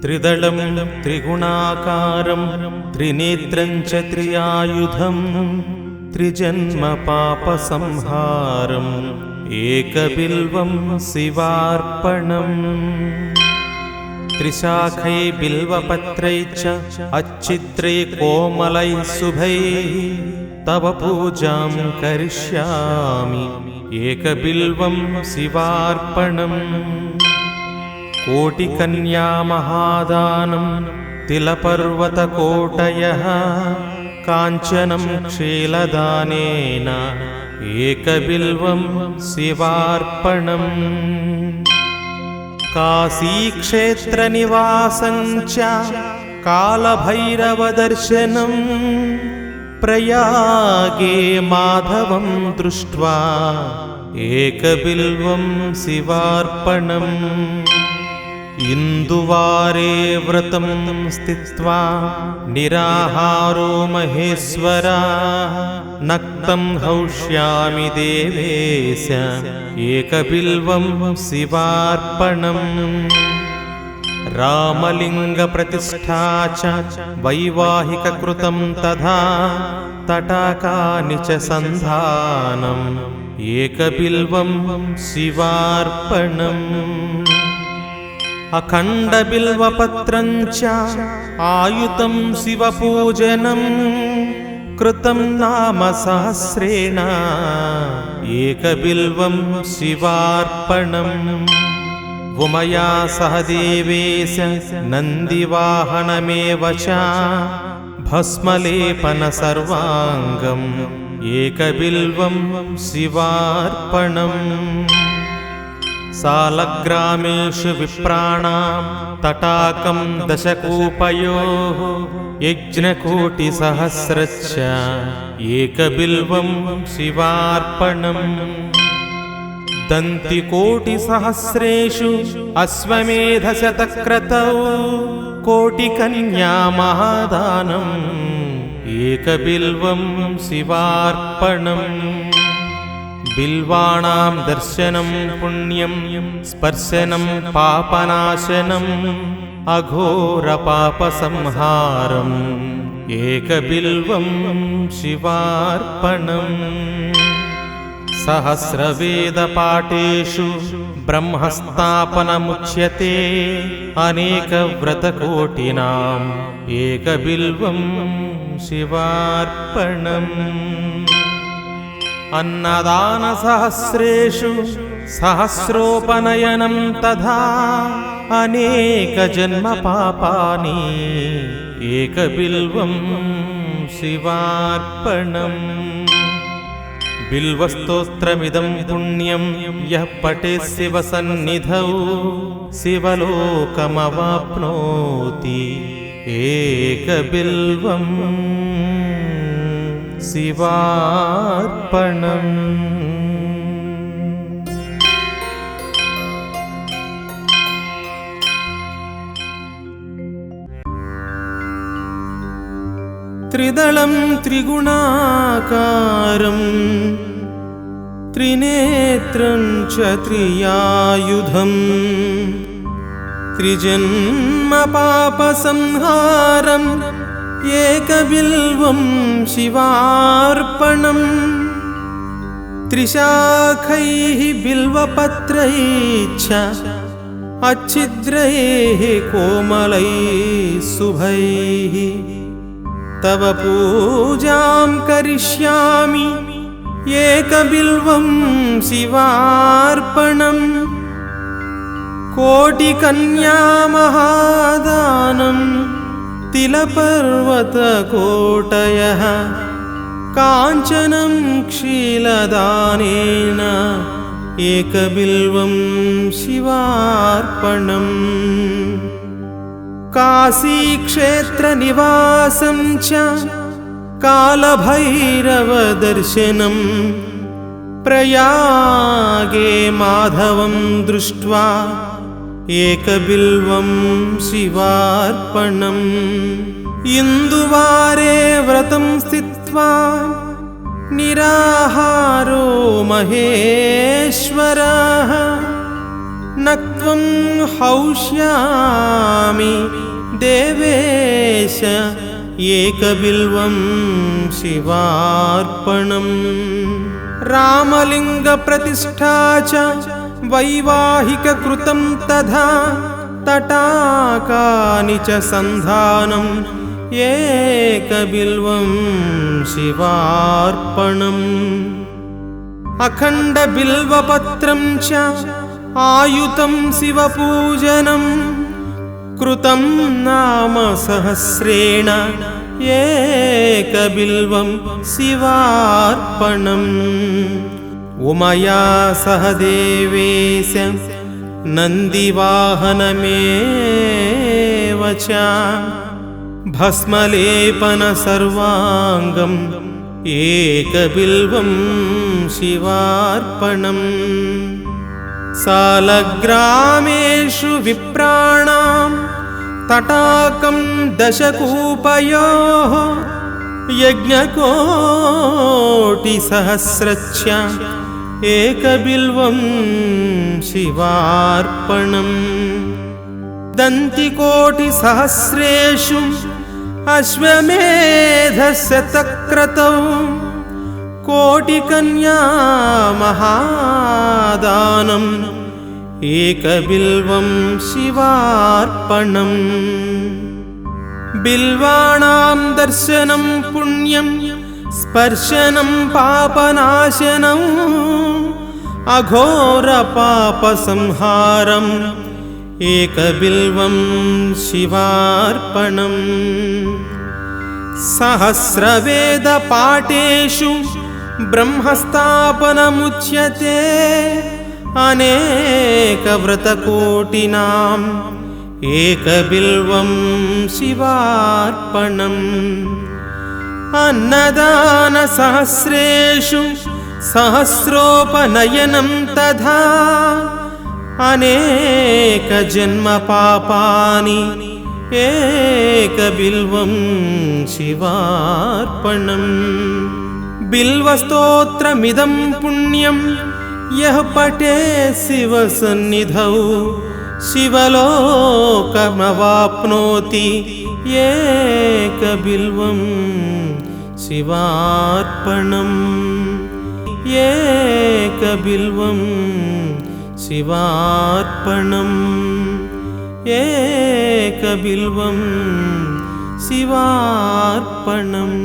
त्रिदलं त्रिगुणाकारं त्रिनेत्रं च त्रियायुधं त्रिजन्म पापसंहारम् एकबिल्वं शिवार्पणम् त्रिशाखै बिल्वपत्रै च अच्छिद्रै कोमलै शुभै तव पूजां करिष्यामि एकबिल्वं शिवार्पणम् कोटिकन्या महादानं तिलपर्वतकोटयः काञ्चनं क्षीलदानेन एकबिल्वं शिवार्पणम् काशीक्षेत्रनिवासं च कालभैरवदर्शनं प्रयागे माधवं दृष्ट्वा एकबिल्वं शिवार्पणम् इन्दुवारे व्रतं स्थित्वा निराहारो महेश्वरः नक्तं हौष्यामि देवेश एकबिल्वं शिवार्पणम् रामलिङ्गप्रतिष्ठा च वैवाहिककृतं तथा तटाकानि च सन्धानम् एकबिल्वं शिवार्पणम् अखण्डबिल्वपत्रं च आयुतं शिवपूजनं कृतं नाम सहस्रेण एकबिल्वं शिवार्पणम् उमया सह देवेश नन्दिवाहनमेव च भस्मलेपन सर्वाङ्गम् एकबिल्वं शिवार्पणम् सालग्रामेषु विप्राणां तटाकं दशकूपयोः यज्ञकोटिसहस्रश्च एकबिल्वं शिवार्पणम् दन्तिकोटिसहस्रेषु अश्वमेधशतक्रतौ कोटिकन्या महादानम् एकबिल्वं शिवार्पणम् बिल्वाणां दर्शनं पुण्यं स्पर्शनं पापनाशनम् अघोरपापसंहारम् एकबिल्वं शिवार्पणम् सहस्रवेदपाठेषु ब्रह्मस्थापनमुच्यते अनेकव्रतकोटिनाम् एकबिल्वं शिवार्पणम् अन्नदानसहस्रेषु सहस्रोपनयनं तथा अनेकजन्मपापानि एकबिल्वं शिवार्पणम् बिल्वस्तोत्रमिदं पुण्यं यः पठेत् शिवसन्निधौ शिवलोकमवाप्नोति एकबिल्वं शिवार्पणम् त्रिदलं त्रिगुणाकारं त्रिनेत्रं च त्रियायुधं त्रिजन्म पापसंहारम् एकबिल्वं शिवार्पणम् त्रिशाखैः बिल्वपत्रैः च अच्छिद्रैः कोमलैः शुभैः तव पूजां करिष्यामि एकबिल्वं शिवार्पणम् कोटिकन्या महादानम् तिलपर्वतकोटयः काञ्चनं क्षीलदानेन एकबिल्वं शिवार्पणम् काशीक्षेत्रनिवासं च कालभैरवदर्शनं प्रयागे माधवं दृष्ट्वा एकबिल्वं शिवार्पणम् इन्दुवारे व्रतं स्थित्वा निराहारो महेश्वरः नक्त्वं हौष्यामि देवेश एकबिल्वं शिवार्पणम् रामलिङ्गप्रतिष्ठा च वैवाहिककृतं तथा तटाकानि च सन्धानम् एकबिल्वं शिवार्पणम् अखण्डबिल्वपत्रं च आयुतं शिवपूजनं कृतं नाम सहस्रेण एकबिल्वं शिवार्पणम् उमया सह देवेश नन्दिवाहनमेव च भस्मलेपन सर्वाङ्गम् एकबिल्वं शिवार्पणम् सालग्रामेषु विप्राणां तटाकं दशकूपयोः यज्ञकोटिसहस्रच्च एकबिल्वं शिवार्पणम् दन्तिकोटिसहस्रेषु अश्वमेधशतक्रतौ कोटिकन्या महादानम् एकबिल्वं शिवार्पणम् बिल्वाणां दर्शनं पुण्यं स्पर्शनं पापनाशनम् अघोरपापसंहारम् एकबिल्वं शिवार्पणम् सहस्रवेदपाठेषु ब्रह्मस्थापनमुच्यते अनेकव्रतकोटिनाम् एकबिल्वं शिवार्पणम् अन्नदानसहस्रेषु सहस्रोपनयनं तथा अनेकजन्मपापानि एकबिल्वं शिवार्पणम् बिल्वस्तोत्रमिदं पुण्यं यः पठे शिवसन्निधौ शिवलोकमवाप्नोति एकबिल्वं शिवार्पणम् एकबिल्वं शिवार्पणम् एकबिल्वं शिवार्पणम्।